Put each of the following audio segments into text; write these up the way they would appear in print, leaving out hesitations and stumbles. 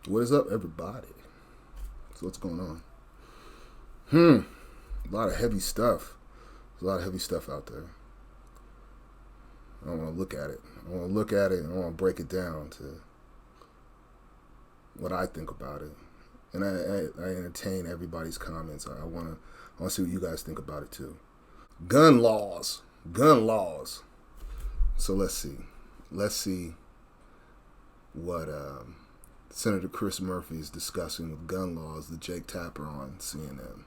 What is up, everybody? So what's going on? A lot of heavy stuff. There's a lot of heavy stuff out there. I want to look at it. I want to look at it and I want to break it down to what I think about it. And I entertain everybody's comments. I want to see what you guys think about it too. Gun laws. Gun laws. So let's see. Let's see what Senator Chris Murphy is discussing with gun laws, the Jake Tapper on CNN.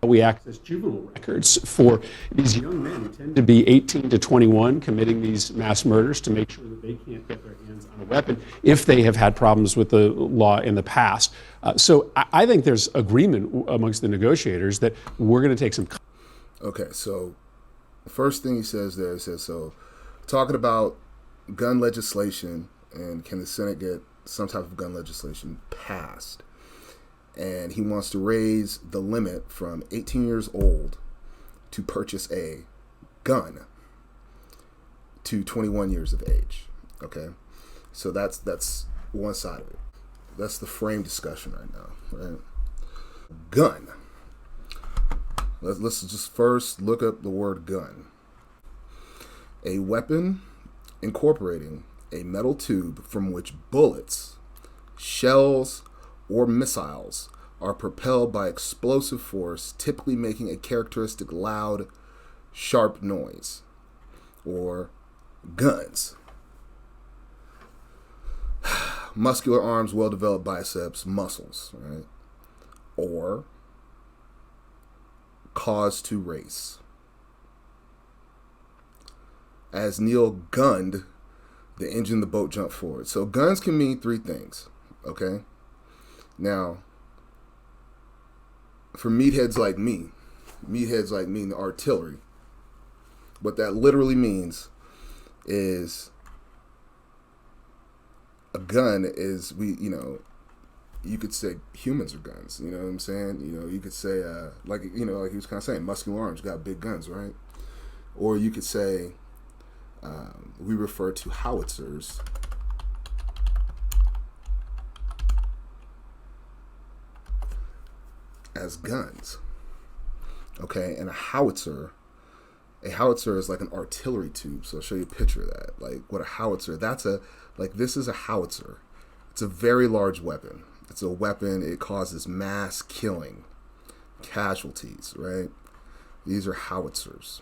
We access juvenile records for these young men who tend to be 18 to 21 committing these mass murders to make sure that they can't get their hands on a weapon if they have had problems with the law in the past. So I think there's agreement amongst the negotiators that we're going to take some. Okay, so the first thing he says there, so talking about gun legislation and can the Senate get some type of gun legislation passed. And he wants to raise the limit from 18 years old to purchase a gun to 21 years of age. Okay, so that's one side of it. That's the frame discussion right now. Right? Gun. Let's just first look up the word gun. A weapon incorporating a metal tube from which bullets, shells, or missiles are propelled by explosive force, typically making a characteristic loud, sharp noise. Or guns. Muscular arms, well-developed biceps, muscles, right? Or cause to race. As Neil gunned the engine, the boat jumped forward. So guns can mean three things, okay? Now, for meatheads like me in the artillery, what that literally means is a gun is, you could say humans are guns, you know what I'm saying? You could say, like he was kind of saying, muscular arms, got big guns, right? Or you could say, we refer to howitzers as guns. Okay, and a howitzer is like an artillery tube. So I'll show you a picture of that. Like what a howitzer, this is a howitzer. It's a very large weapon. It's a weapon, it causes mass killing, casualties, right? These are howitzers.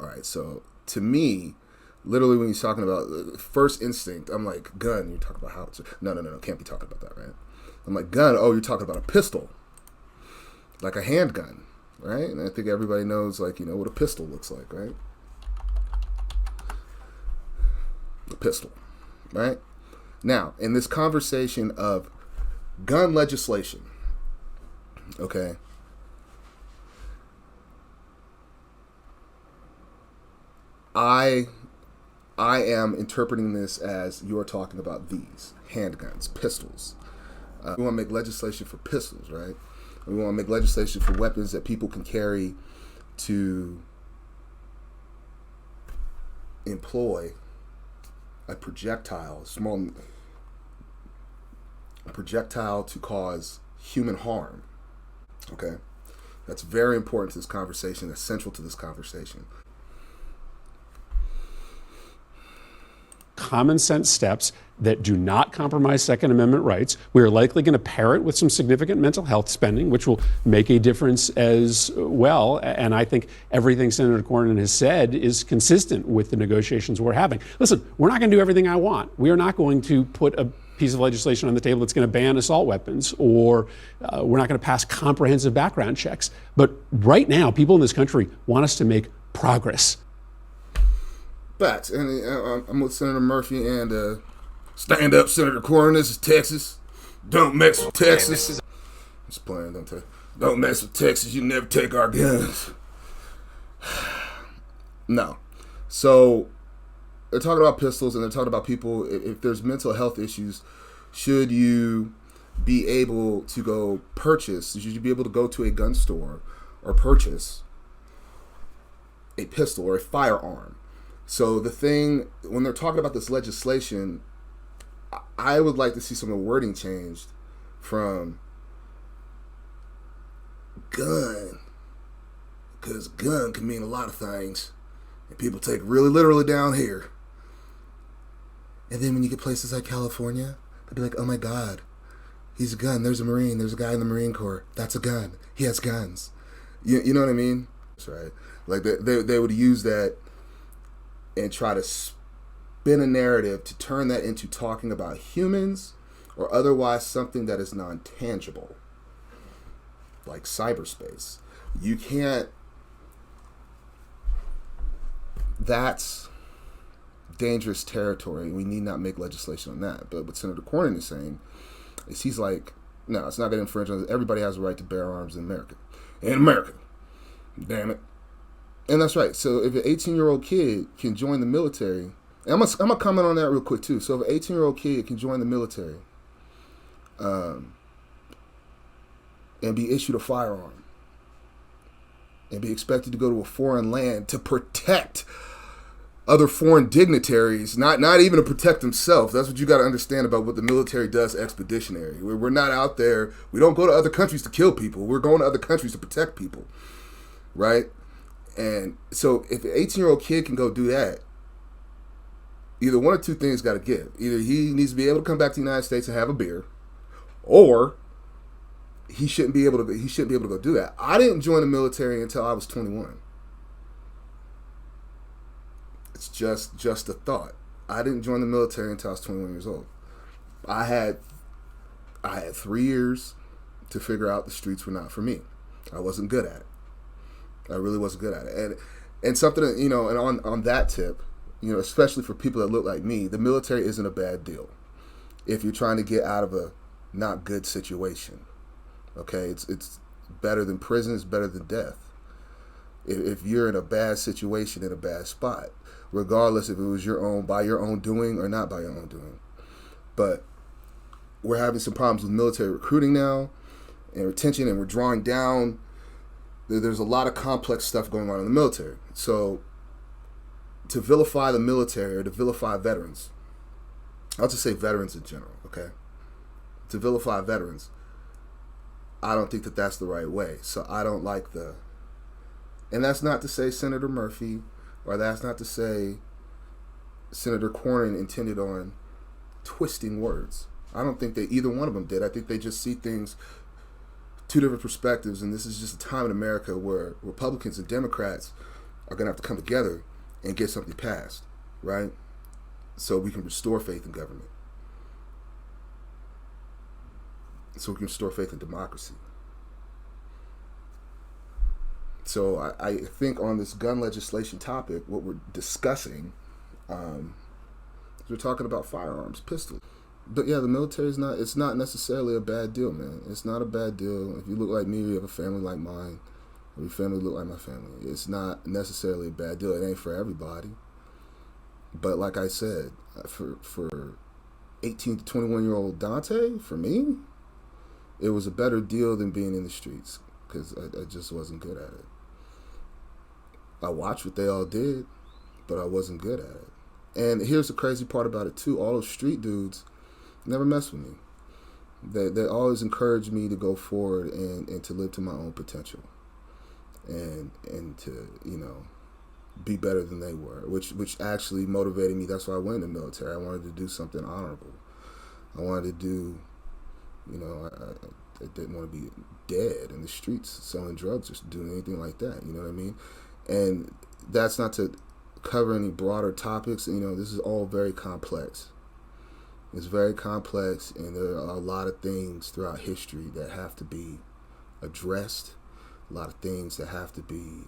All right, so to me, literally when he's talking about first instinct, I'm like, gun, you're talking about howitzer. No, can't be talking about that, right? I'm like, gun, oh, you're talking about a pistol. Like a handgun, right? And I think everybody knows, what a pistol looks like, right? A pistol, right? Now, in this conversation of gun legislation, okay, I am interpreting this as you're talking about these handguns, pistols. We want to make legislation for pistols, right? We want to make legislation for weapons that people can carry to employ a projectile to cause human harm. Okay? That's very important to this conversation, essential to this conversation. Common sense steps that do not compromise Second Amendment rights. We are likely going to pair it with some significant mental health spending, which will make a difference as well. And I think everything Senator Cornyn has said is consistent with the negotiations we're having. Listen, we're not going to do everything I want. We are not going to put a piece of legislation on the table that's going to ban assault weapons, or we're not going to pass comprehensive background checks. But right now, people in this country want us to make progress. But I'm with Senator Murphy and stand up, Senator Cornyn. This is Texas. Don't mess with Texas. Just playing, don't mess with Texas. You never take our guns. No. So they're talking about pistols and they're talking about people. If there's mental health issues, should you be able to go purchase? Should you be able to go to a gun store or purchase a pistol or a firearm? So the thing, when they're talking about this legislation, I would like to see some of the wording changed from gun, because gun can mean a lot of things, and people take really literally down here. And then when you get places like California, they'll be like, oh my God, he's a gun. There's a Marine. There's a guy in the Marine Corps. That's a gun. He has guns. You know what I mean? That's right. Like they would use that and try to spin a narrative to turn that into talking about humans or otherwise something that is non-tangible, like cyberspace. You can't. That's dangerous territory. We need not make legislation on that. But what Senator Cornyn is saying is he's like, no, it's not going to infringe on. Everybody has a right to bear arms in America. In America. Damn it. And that's right. So if an 18-year-old kid can join the military, and I'm gonna comment on that real quick too. So if an 18-year-old kid can join the military, and be issued a firearm, and be expected to go to a foreign land to protect other foreign dignitaries, not even to protect himself. That's what you got to understand about what the military does expeditionary. We're not out there. We don't go to other countries to kill people. We're going to other countries to protect people, right? And so if an 18-year-old kid can go do that, either one or two things got to give. Either he needs to be able to come back to the United States and have a beer, or he shouldn't be able to go do that. I didn't join the military until I was 21. It's just a thought. I didn't join the military until I was 21 years old. I had 3 years to figure out the streets were not for me. I wasn't good at it. I really wasn't good at it. And something that, and on that tip, especially for people that look like me, the military isn't a bad deal if you're trying to get out of a not good situation. Okay, it's better than prison. It's better than death. If you're in a bad situation, in a bad spot, regardless if it was by your own doing or not by your own doing. But we're having some problems with military recruiting now and retention, and we're drawing down. There's a lot of complex stuff going on in the military. So to vilify the military or to vilify veterans, I'll just say veterans in general, okay? To vilify veterans, I don't think that that's the right way. So I don't like and that's not to say Senator Murphy, or that's not to say Senator Cornyn intended on twisting words. I don't think that either one of them did. I think they just see things two different perspectives, and this is just a time in America where Republicans and Democrats are going to have to come together and get something passed, right? So we can restore faith in government. So we can restore faith in democracy. So I think on this gun legislation topic, what we're discussing, we're talking about firearms, pistols. But yeah, the military it's not necessarily a bad deal, man. It's not a bad deal. If you look like me, you have a family like mine, or your family look like my family. It's not necessarily a bad deal. It ain't for everybody. But like I said, for 18 to 21-year-old Dante, for me, it was a better deal than being in the streets, because I just wasn't good at it. I watched what they all did, but I wasn't good at it. And here's the crazy part about it too. All those street dudes never mess with me. They always encouraged me to go forward and to live to my own potential. And to, be better than they were, which actually motivated me. That's why I went in the military. I wanted to do something honorable. I wanted to do, I didn't want to be dead in the streets selling drugs or doing anything like that. You know what I mean? And that's not to cover any broader topics. This is all very complex. It's very complex, and there are a lot of things throughout history that have to be addressed. A lot of things that have to be,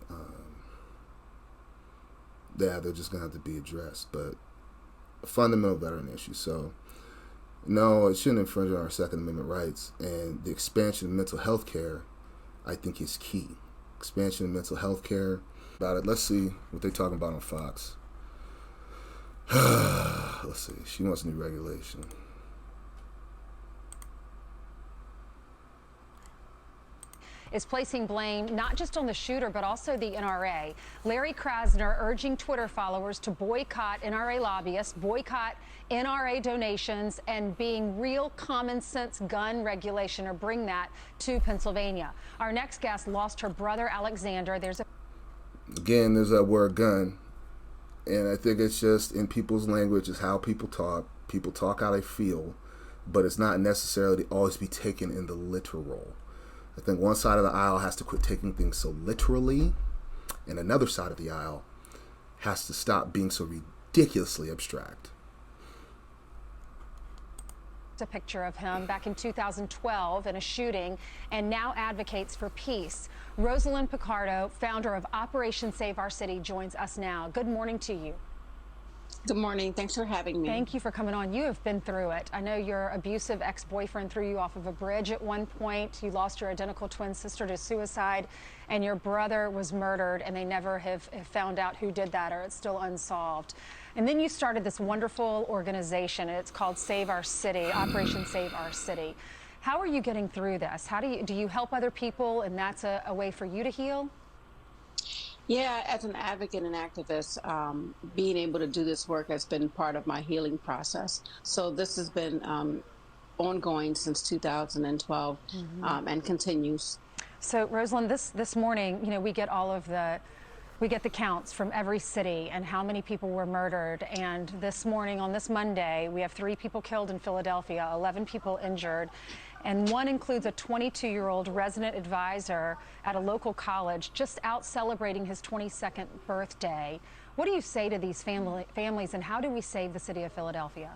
they're just going to have to be addressed. But a fundamental veteran issue. So, no, it shouldn't infringe on our Second Amendment rights. And the expansion of mental health care, I think, is key. Expansion of mental health care. About it. Let's see what they're talking about on Fox. Let's see. She wants new regulation. is placing blame not just on the shooter, but also the NRA. Larry Krasner urging Twitter followers to boycott NRA lobbyists, boycott NRA donations, and being real common sense gun regulation, or bring that to Pennsylvania. Our next guest lost her brother, Alexander. There's that word gun. And I think it's just in people's language is how people talk. People talk how they feel, but it's not necessarily always be taken in the literal. I think one side of the aisle has to quit taking things so literally, and another side of the aisle has to stop being so ridiculously abstract. A picture of him back in 2012 in a shooting, and now advocates for peace. Rosalind Picardo, founder of Operation Save Our City, joins us now. Good morning to you. Good morning. Thanks for having me. Thank you for coming on. You have been through it. I know your abusive ex-boyfriend threw you off of a bridge at one point. You lost your identical twin sister to suicide, and your brother was murdered, and they never have found out who did that, or it's still unsolved. And then you started this wonderful organization, and it's called Save Our City, Operation Save Our City. How are you getting through this? How do you help other people, and that's a way for you to heal? Yeah, as an advocate and activist, being able to do this work has been part of my healing process. So this has been ongoing since 2012 and continues. So Rosalind, this morning, we get we get the counts from every city and how many people were murdered. And this morning, on this Monday, we have 3 people killed in Philadelphia, 11 people injured. And one includes a 22-year-old resident advisor at a local college just out celebrating his 22nd birthday. What do you say to these families, and how do we save the city of Philadelphia?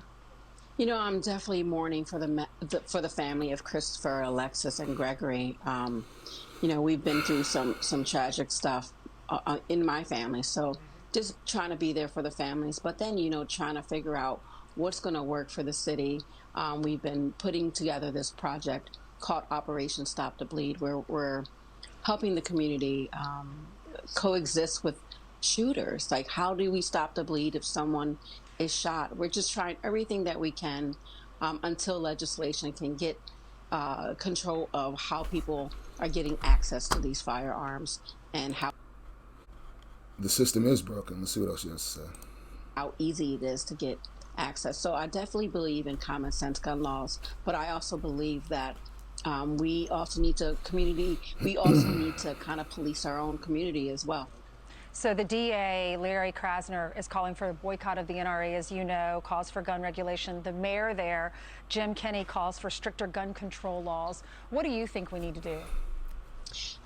I'm definitely mourning for the family of Christopher, Alexis, and Gregory. We've been through some tragic stuff in my family, so just trying to be there for the families, but then trying to figure out what's going to work for the city. We've been putting together this project called Operation Stop the Bleed, where we're helping the community coexist with shooters. Like, how do we stop the bleed if someone is shot? We're just trying everything that we can until legislation can get control of how people are getting access to these firearms and how The system is broken. Let's see what else she has to say. How easy it is to get access. So I definitely believe in common sense gun laws, but I also believe that we also need to kind of police our own community as well. So the DA, Larry Krasner, is calling for a boycott of the NRA, as you know, calls for gun regulation. The mayor there, Jim Kenney, calls for stricter gun control laws. What do you think we need to do?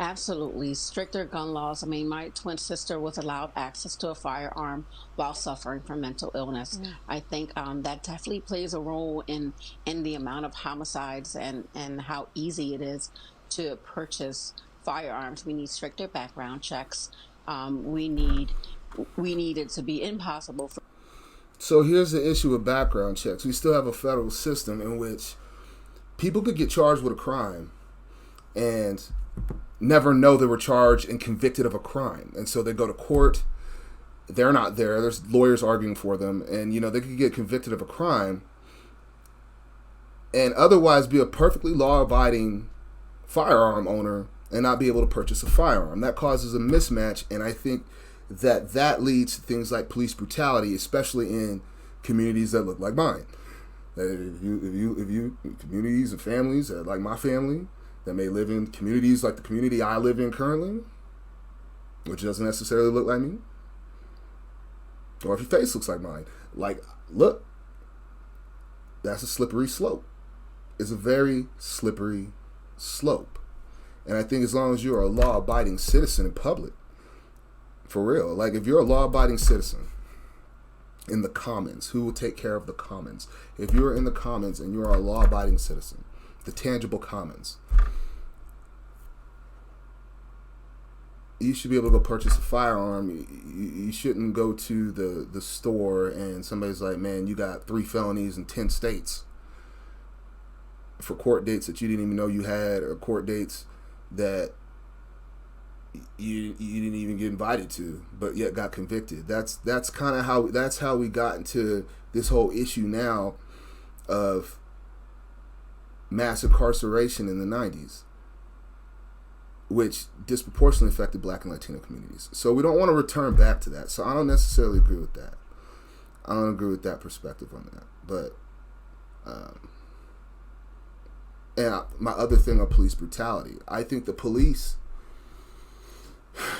Absolutely. Stricter gun laws. I mean, my twin sister was allowed access to a firearm while suffering from mental illness. I think that definitely plays a role in the amount of homicides and how easy it is to purchase firearms. We need stricter background checks. We need it to be impossible. So here's the issue with background checks. We still have a federal system in which people could get charged with a crime and never know they were charged and convicted of a crime. And so they go to court. They're not there. There's lawyers arguing for them. And, they could get convicted of a crime and otherwise be a perfectly law-abiding firearm owner and not be able to purchase a firearm. That causes a mismatch, and I think that leads to things like police brutality, especially in communities that look like mine. If you communities and families that like my family, that may live in communities like the community I live in currently, which doesn't necessarily look like me, or if your face looks like mine, look, that's a slippery slope. It's a very slippery slope. And I think as long as you're a law-abiding citizen in public, for real, like if you're a law-abiding citizen in the commons, who will take care of the commons? If you're in the commons and you're a law-abiding citizen, the tangible commons, you should be able to go purchase a firearm. You shouldn't go to the store and somebody's like, man, you got 3 felonies in 10 states for court dates that you didn't even know you had, or court dates that you didn't even get invited to, but yet got convicted. That's kind of how we got into this whole issue now of mass incarceration in the 90s. which disproportionately affected Black and Latino communities. So we don't want to return back to that. So I don't necessarily agree with that. I don't agree with that perspective on that. But, my other thing on police brutality, I think the police,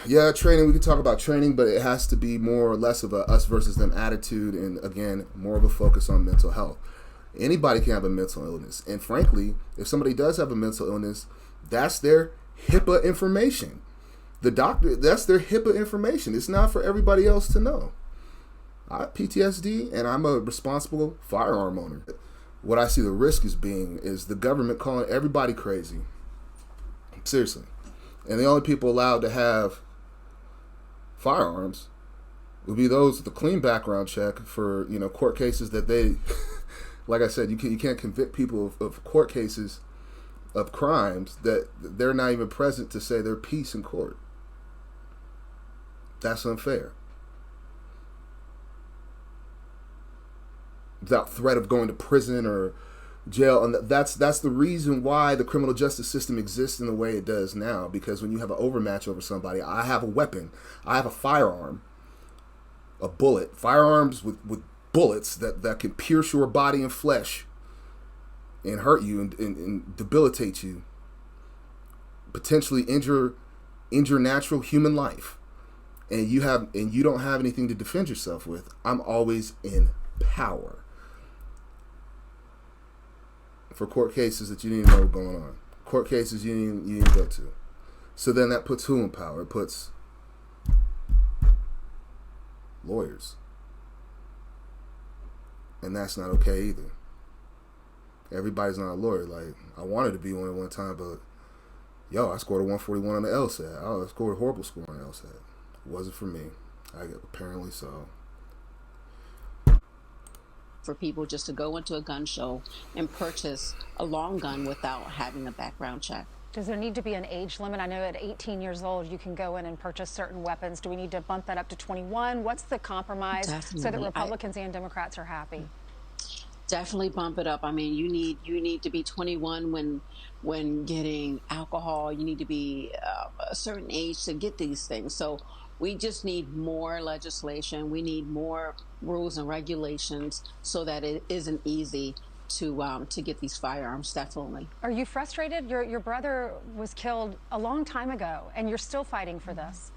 training, we can talk about training, but it has to be more or less of a us versus them attitude, and again, more of a focus on mental health. Anybody can have a mental illness. And frankly, if somebody does have a mental illness, that's their HIPAA information. The doctor, that's their HIPAA information. It's not for everybody else to know. I have PTSD, and I'm a responsible firearm owner. What I see the risk as being is the government calling everybody crazy. Seriously. And the only people allowed to have firearms would be those with a clean background check for, court cases that they, like I said, you can't convict people of court cases of crimes that they're not even present to say their piece in court. That's unfair. Without threat of going to prison or jail, and that's the reason why the criminal justice system exists in the way it does now. Because when you have an overmatch over somebody, I have a weapon, I have a firearm, a bullet, firearms with bullets that can pierce your body and flesh and hurt you and debilitate you, potentially injure natural human life, and you don't have anything to defend yourself with. I'm always in power. For court cases that you didn't know were going on, court cases you didn't go to. So then that puts who in power? It puts lawyers. And that's not okay either. Everybody's not a lawyer. Like, I wanted to be one at one time, but I scored a 141 on the LSAT. I scored a horrible score on the LSAT. It wasn't for me. Apparently so. For people just to go into a gun show and purchase a long gun without having a background check. Does there need to be an age limit? I know at 18 years old you can go in and purchase certain weapons. Do we need to bump that up to 21? What's the compromise Definitely. so that Republicans and Democrats are happy? Definitely bump it up. I mean, you need to be 21 when getting alcohol. You need to be a certain age to get these things. So we just need more legislation. We need more rules and regulations so that it isn't easy to get these firearms. Definitely. Are you frustrated? Your brother was killed a long time ago, and you're still fighting for this.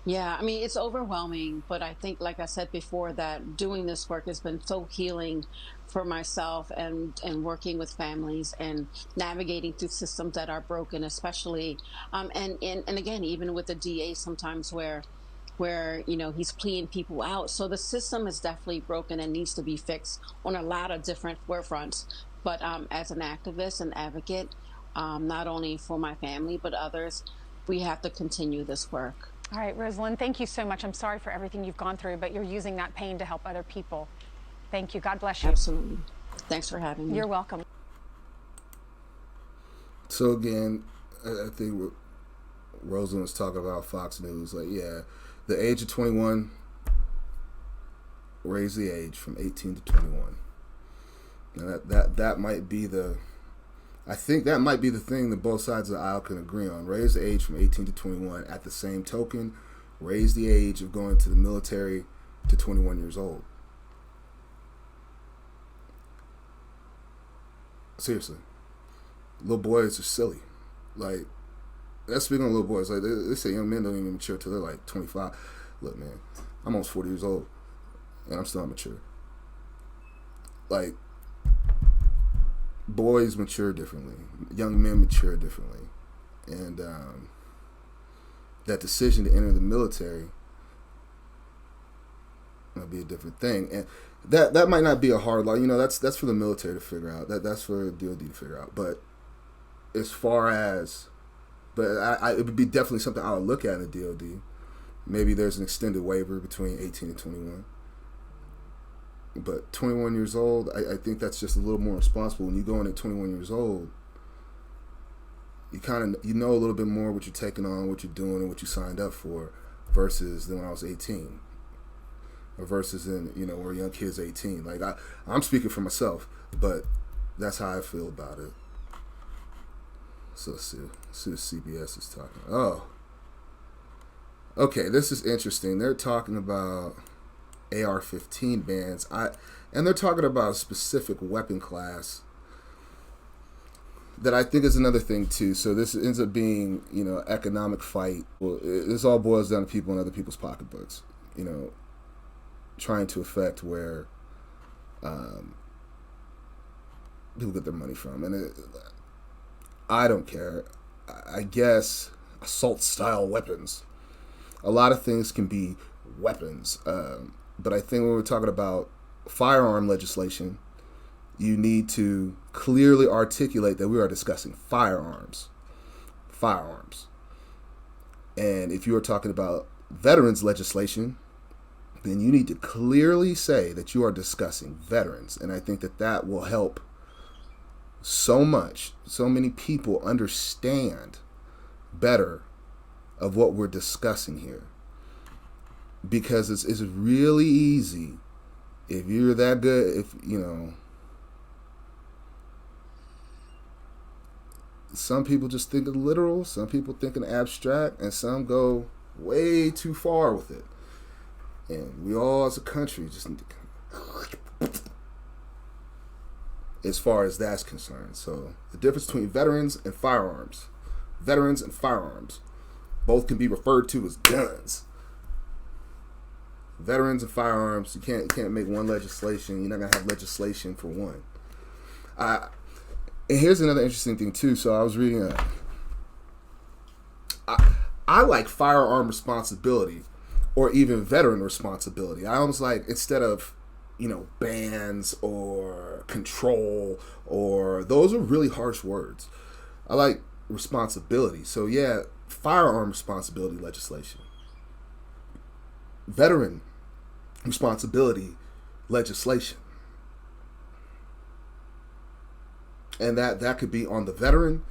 Yeah, I mean, it's overwhelming, but I think, like I said before, that doing this work has been so healing for myself and working with families and navigating through systems that are broken, especially, and again, even with the DA sometimes where he's pleading people out. So the system is definitely broken and needs to be fixed on a lot of different fronts. But as an activist and advocate, not only for my family, but others, we have to continue this work. All right, Rosalind, thank you so much. I'm sorry for everything you've gone through, but you're using that pain to help other people. Thank you. God bless you. Absolutely. Thanks for having me. You're welcome. So again, I think what Rosalind was talking about Fox News, the age of 21, raise the age from 18 to 21. Now that might be I think that might be the thing that both sides of the aisle can agree on. Raise the age from 18 to 21. At the same token, raise the age of going to the military to 21 years old. Seriously. Little boys are silly. Let's speak on little boys. They say young men don't even mature till they're 25. Look, man, I'm almost 40 years old, and I'm still immature. Boys mature differently. Young men mature differently. And that decision to enter the military will be a different thing. And that might not be a hard law. That's for the military to figure out. That's for DOD to figure out. But as far as... it would be definitely something I would look at in the DOD. Maybe there's an extended waiver between 18 and 21. But 21 years old, I think that's just a little more responsible. When you go in at 21 years old, you know a little bit more what you're taking on, what you're doing, and what you signed up for, versus than when I was 18, or versus where a young kid's 18. I'm speaking for myself, but that's how I feel about it. So let's see what CBS is talking. Oh, okay. This is interesting. They're talking about AR-15 bans. And they're talking about a specific weapon class that I think is another thing too. So this ends up being, economic fight. Well, this all boils down to people in other people's pocketbooks, trying to affect where people get their money from. And I don't care. I guess assault style weapons. A lot of things can be weapons. But I think when we're talking about firearm legislation, you need to clearly articulate that we are discussing firearms. Firearms. And if you are talking about veterans legislation, then you need to clearly say that you are discussing veterans. And I think that will help so many people understand better of what we're discussing here. Because it's really easy if you're that good, some people just think of literal, some people think in abstract, and some go way too far with it. And we all as a country just need to, as far as that's concerned. So the difference between veterans and firearms. Veterans and firearms. Both can be referred to as guns. Veterans and firearms, you can't make one legislation. You're not going to have legislation for one. And here's another interesting thing too. So I was reading I like firearm responsibility or even veteran responsibility. I almost like, instead of, bans or control, or those are really harsh words. I like responsibility. So yeah, firearm responsibility legislation. Veteran responsibility legislation. And that could be on the veteran,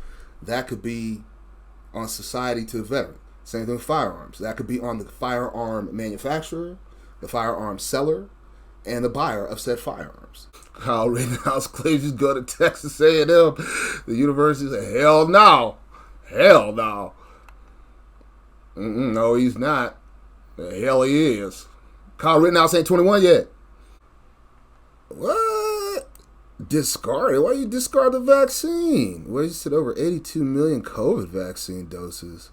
that could be on society to the veteran. Same thing with firearms. That could be on the firearm manufacturer, the firearm seller, and the buyer of said firearms. Kyle Rittenhouse claims he's going to Texas A&M. The university said, hell no. Hell no. No, he's not. The hell he is. Kyle Rittenhouse ain't 21 yet. What? Discard? Why you discard the vaccine? Well, you said over 82 million COVID vaccine doses.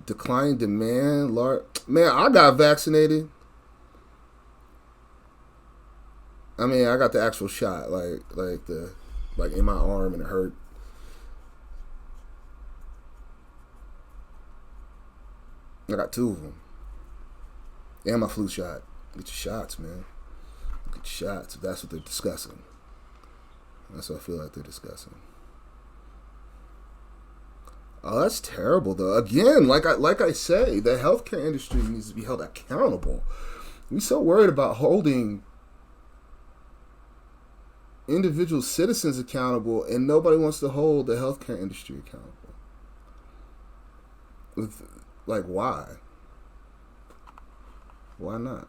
Declining demand. Man, I got vaccinated. I mean, I got the actual shot, like in my arm, and it hurt. I got 2 of them. And my flu shot. Get your shots, man. Get your shots. If that's what they're discussing. That's what I feel like they're discussing. Oh, that's terrible, though. Again, like I say, the healthcare industry needs to be held accountable. We're so worried about holding individual citizens accountable, and nobody wants to hold the healthcare industry accountable. Why? Why not?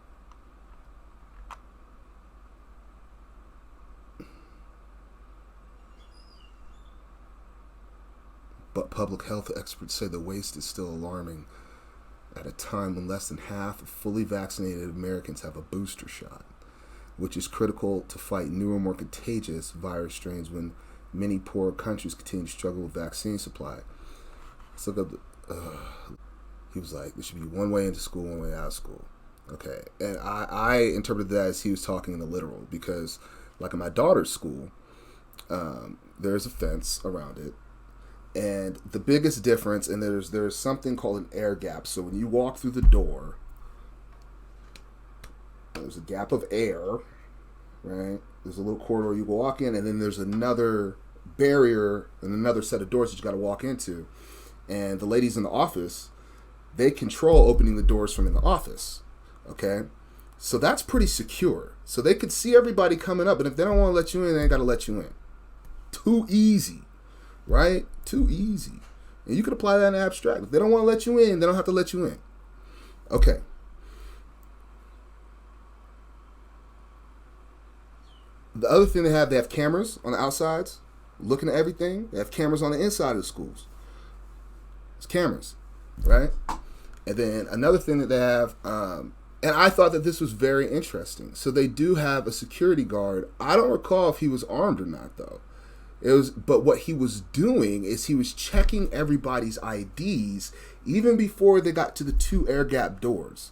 But public health experts say the waste is still alarming at a time when less than half of fully vaccinated Americans have a booster shot, which is critical to fight newer, more contagious virus strains when many poorer countries continue to struggle with vaccine supply. Let's look up he was like, there should be one way into school, one way out of school. Okay. And I interpreted that as he was talking in the literal, because like in my daughter's school, there's a fence around it. And the biggest difference, and there's something called an air gap. So when you walk through the door, there's a gap of air, right? There's a little corridor you walk in, and then there's another barrier and another set of doors that you got to walk into. And the ladies in the office, they control opening the doors from in the office, okay? So that's pretty secure. So they could see everybody coming up, and if they don't want to let you in, they ain't got to let you in. Too easy, right? Too easy. And you could apply that in abstract. If they don't want to let you in, they don't have to let you in. Okay. The other thing they have cameras on the outsides, looking at everything. They have cameras on the inside of the schools. It's cameras, right? And then another thing that they have, and I thought that this was very interesting. So they do have a security guard. I don't recall if he was armed or not, though. But what he was doing is he was checking everybody's IDs even before they got to the 2 air gap doors.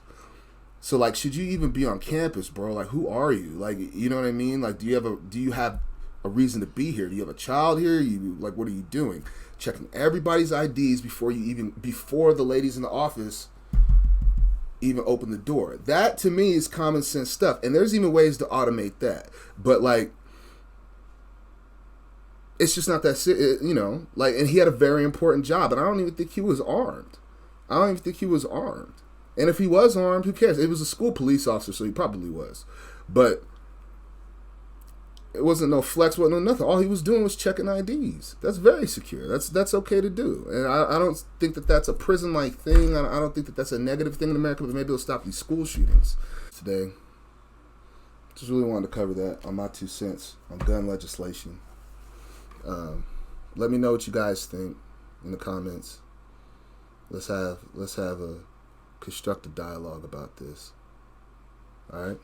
So, like, should you even be on campus, bro? Like, who are you? Like, you know what I mean? Like, do you have a reason to be here? Do you have a child here? What are you doing? Checking everybody's IDs before the ladies in the office even open the door. That, to me, is common sense stuff. And there's even ways to automate that. But, like, it's just not that, you know, like, and he had a very important job, and I don't even think he was armed. And if he was armed, who cares? It was a school police officer, so he probably was. But it wasn't no flex, wasn't no nothing. All he was doing was checking IDs. That's very secure. That's okay to do. And I don't think that that's a prison-like thing. I don't think that that's a negative thing in America, but maybe it'll stop these school shootings. Today, just really wanted to cover that on my 2 cents on gun legislation. Let me know what you guys think in the comments. Let's have a constructive dialogue about this. All right.